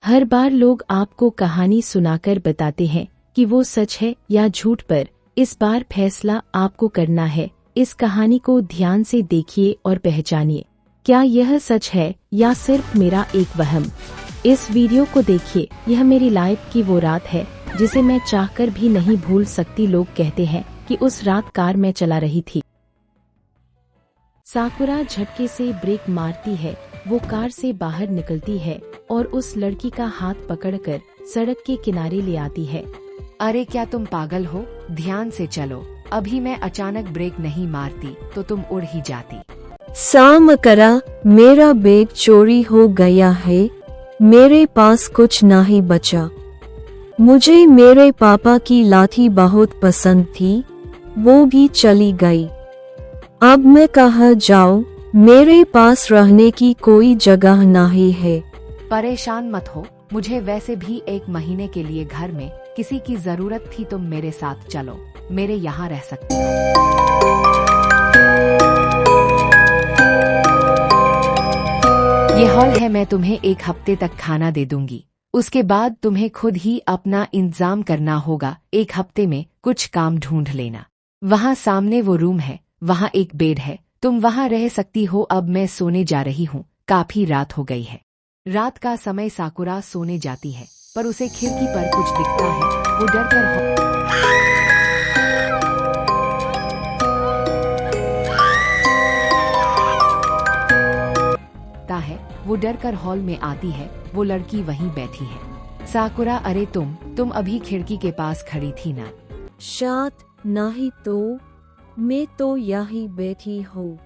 हर बार लोग आपको कहानी सुनाकर बताते हैं कि वो सच है या झूठ, पर इस बार फैसला आपको करना है। इस कहानी को ध्यान से देखिए और पहचानिए, क्या यह सच है या सिर्फ मेरा एक वहम। इस वीडियो को देखिए। यह मेरी लाइफ की वो रात है जिसे मैं चाहकर भी नहीं भूल सकती। लोग कहते हैं कि उस रात कार में चला रही थी। साकुरा झटके से ब्रेक मारती है, वो कार से बाहर निकलती है और उस लड़की का हाथ पकड़कर सड़क के किनारे ले आती है। अरे क्या तुम पागल हो? ध्यान से चलो, अभी मैं अचानक ब्रेक नहीं मारती तो तुम उड़ ही जाती। साकुरा, मेरा बैग चोरी हो गया है, मेरे पास कुछ नहीं बचा। मुझे मेरे पापा की लाठी बहुत पसंद थी, वो भी चली गई। अब मैं कहाँ जाऊँ? मेरे पास रहने की कोई जगह नहीं है। परेशान मत हो, मुझे वैसे भी 1 महीने के लिए घर में किसी की जरूरत थी। तुम मेरे साथ चलो, मेरे यहाँ रह सकती हो। ये हॉल है, मैं तुम्हें 1 हफ्ते तक खाना दे दूंगी। उसके बाद तुम्हें खुद ही अपना इंतजाम करना होगा। 1 हफ्ते में कुछ काम ढूंढ लेना। वहाँ सामने वो रूम है, वहाँ एक बेड है, तुम वहाँ रह सकती हो। अब मैं सोने जा रही हूँ, काफी रात हो गई है। रात का समय साकुरा सोने जाती है, पर उसे खिड़की पर कुछ दिखता है। वो डरकर हॉल में आती है। वो लड़की वहीं बैठी है। साकुरा, अरे तुम अभी खिड़की के पास खड़ी थी ना? शायद नहीं तो, मैं तो यहीं बैठी हूँ।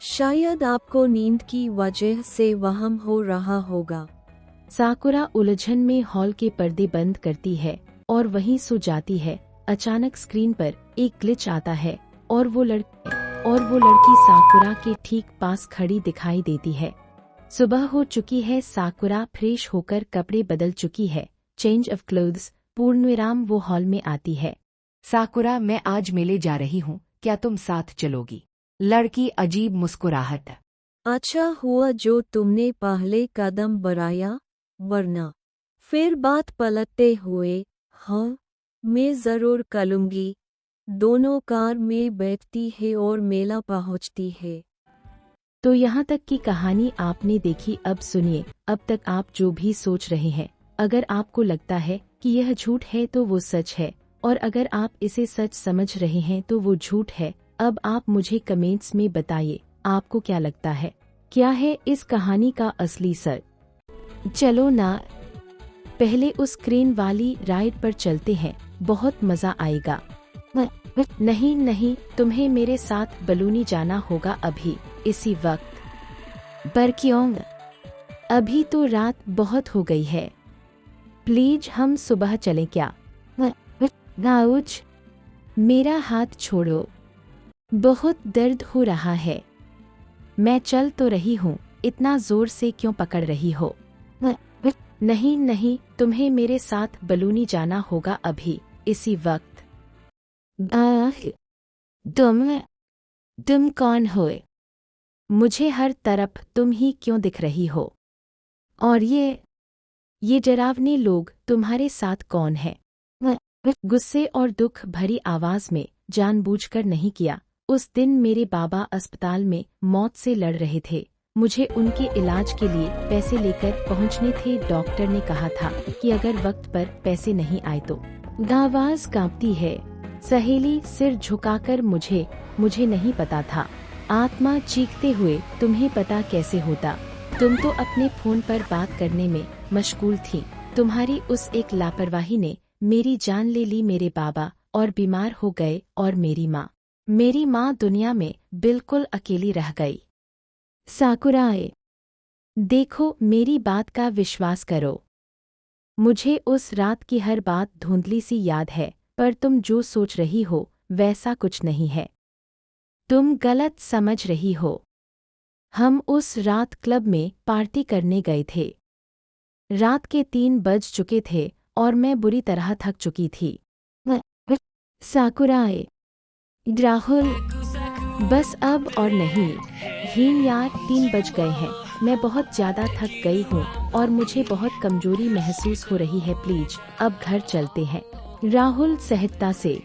शायद आपको नींद की वजह से वहम हो रहा होगा। साकुरा उलझन में हॉल के पर्दे बंद करती है और वहीं सो जाती है। अचानक स्क्रीन पर एक ग्लिच आता है और वो लड़की साकुरा के ठीक पास खड़ी दिखाई देती है। सुबह हो चुकी है। साकुरा फ्रेश होकर कपड़े बदल चुकी है। चेंज ऑफ क्लोथ्स पूर्णविराम वो हॉल में आती है। साकुरा, मैं आज मेले जा रही हूँ, क्या तुम साथ चलोगी? लड़की अजीब मुस्कुराहट। अच्छा हुआ जो तुमने पहले कदम बढ़ाया, वरना फिर बात पलटते हुए हाँ, मैं जरूर करूंगी। दोनों कार में बैठती है और मेला पहुंचती है। तो यहाँ तक की कहानी आपने देखी। अब सुनिए, अब तक आप जो भी सोच रहे हैं, अगर आपको लगता है कि यह झूठ है तो वो सच है, और अगर आप इसे सच समझ रहे हैं तो वो झूठ है। अब आप मुझे कमेंट्स में बताइए, आपको क्या लगता है, क्या है इस कहानी का असली सच? चलो ना, पहले उस क्रेन वाली राइड पर चलते हैं, बहुत मजा आएगा। नहीं, तुम्हें मेरे साथ बलूनी जाना होगा अभी इसी वक्त। पर क्यों? अभी तो रात बहुत हो गई है, प्लीज हम सुबह चलें क्या? गाउच, मेरा हाथ छोड़ो, बहुत दर्द हो रहा है। मैं चल तो रही हूँ, इतना जोर से क्यों पकड़ रही हो? नहीं, तुम्हें मेरे साथ बलूनी जाना होगा अभी इसी वक्त। तुम कौन हो? मुझे हर तरफ तुम ही क्यों दिख रही हो? और ये डरावने लोग तुम्हारे साथ कौन है? गुस्से और दुख भरी आवाज में, जानबूझकर नहीं किया। उस दिन मेरे बाबा अस्पताल में मौत से लड़ रहे थे। मुझे उनके इलाज के लिए पैसे लेकर पहुंचने थे। डॉक्टर ने कहा था कि अगर वक्त पर पैसे नहीं आए तो। आवाज कांपती है। सहेली सिर झुकाकर, मुझे नहीं पता था। आत्मा चीखते हुए, तुम्हें पता कैसे होता? तुम तो अपने फोन पर बात करने में मशगूल थी। तुम्हारी उस एक लापरवाही ने मेरी जान ले ली। मेरे बाबा और बीमार हो गए और मेरी माँ दुनिया में बिल्कुल अकेली रह गई। साकुराए, देखो, मेरी बात का विश्वास करो। मुझे उस रात की हर बात धुंधली सी याद है, पर तुम जो सोच रही हो वैसा कुछ नहीं है। तुम गलत समझ रही हो। हम उस रात क्लब में पार्टी करने गए थे। रात के 3 बज चुके थे और मैं बुरी तरह थक चुकी थी। साकुराए, राहुल, बस अब और नहीं। हीन यार, 3 बज गए हैं, मैं बहुत ज्यादा थक गई हूँ और मुझे बहुत कमजोरी महसूस हो रही है, प्लीज अब घर चलते हैं। राहुल सहजता से,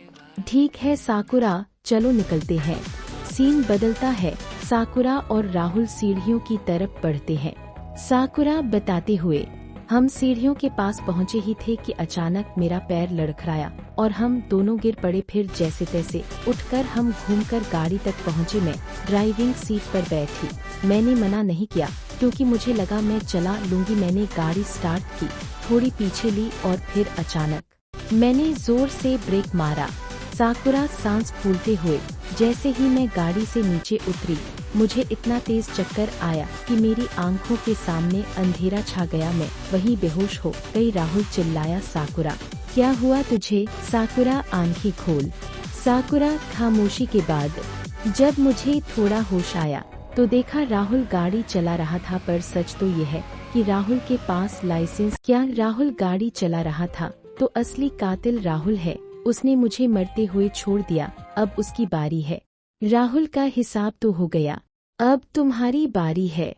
ठीक है साकुरा, चलो निकलते हैं। सीन बदलता है, साकुरा और राहुल सीढ़ियों की तरफ बढ़ते हैं। साकुरा बताते हुए, हम सीढ़ियों के पास पहुँचे ही थे कि अचानक मेरा पैर लड़खड़ाया और हम दोनों गिर पड़े। फिर जैसे तैसे उठकर हम घूमकर गाड़ी तक पहुँचे। मैं ड्राइविंग सीट पर बैठी। मैंने मना नहीं किया क्योंकि मुझे लगा मैं चला लूंगी। मैंने गाड़ी स्टार्ट की, थोड़ी पीछे ली और फिर अचानक मैंने जोर से ब्रेक मारा। साकुरा सांस फूलते हुए, जैसे ही मैं गाड़ी से नीचे उतरी मुझे इतना तेज चक्कर आया कि मेरी आंखों के सामने अंधेरा छा गया। मैं वहीं बेहोश हो गई। राहुल चिल्लाया, साकुरा क्या हुआ तुझे? साकुरा आंखें खोल। साकुरा खामोशी के बाद जब मुझे थोड़ा होश आया तो देखा राहुल गाड़ी चला रहा था। पर सच तो ये है कि राहुल के पास लाइसेंस क्या? राहुल गाड़ी चला रहा था तो असली कातिल राहुल है। उसने मुझे मरते हुए छोड़ दिया, अब उसकी बारी है। राहुल का हिसाब तो हो गया, अब तुम्हारी बारी है।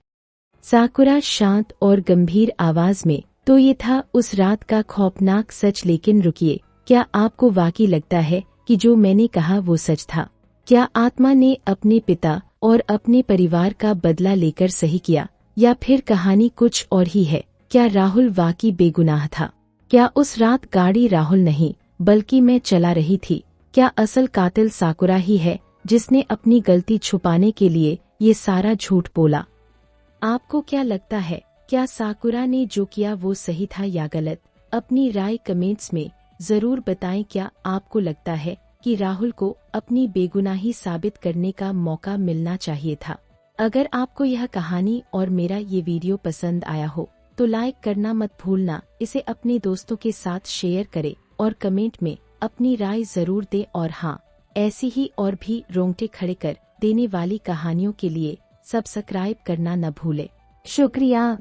साकुरा शांत और गंभीर आवाज में, तो ये था उस रात का खौफनाक सच। लेकिन रुकिए, क्या आपको वाकई लगता है कि जो मैंने कहा वो सच था? क्या आत्मा ने अपने पिता और अपने परिवार का बदला लेकर सही किया, या फिर कहानी कुछ और ही है? क्या राहुल वाकई बेगुनाह था? क्या उस रात गाड़ी राहुल नहीं बल्कि मैं चला रही थी? क्या असल कातिल साकुरा ही है जिसने अपनी गलती छुपाने के लिए ये सारा झूठ बोला? आपको क्या लगता है, क्या साकुरा ने जो किया वो सही था या गलत? अपनी राय कमेंट्स में जरूर बताएं। क्या आपको लगता है कि राहुल को अपनी बेगुनाही साबित करने का मौका मिलना चाहिए था? अगर आपको यह कहानी और मेरा ये वीडियो पसंद आया हो तो लाइक करना मत भूलना। इसे अपने दोस्तों के साथ शेयर करें और कमेंट में अपनी राय जरूर दें। और हाँ, ऐसी ही और भी रोंगटे खड़े कर देने वाली कहानियों के लिए सब्सक्राइब करना न भूले। शुक्रिया।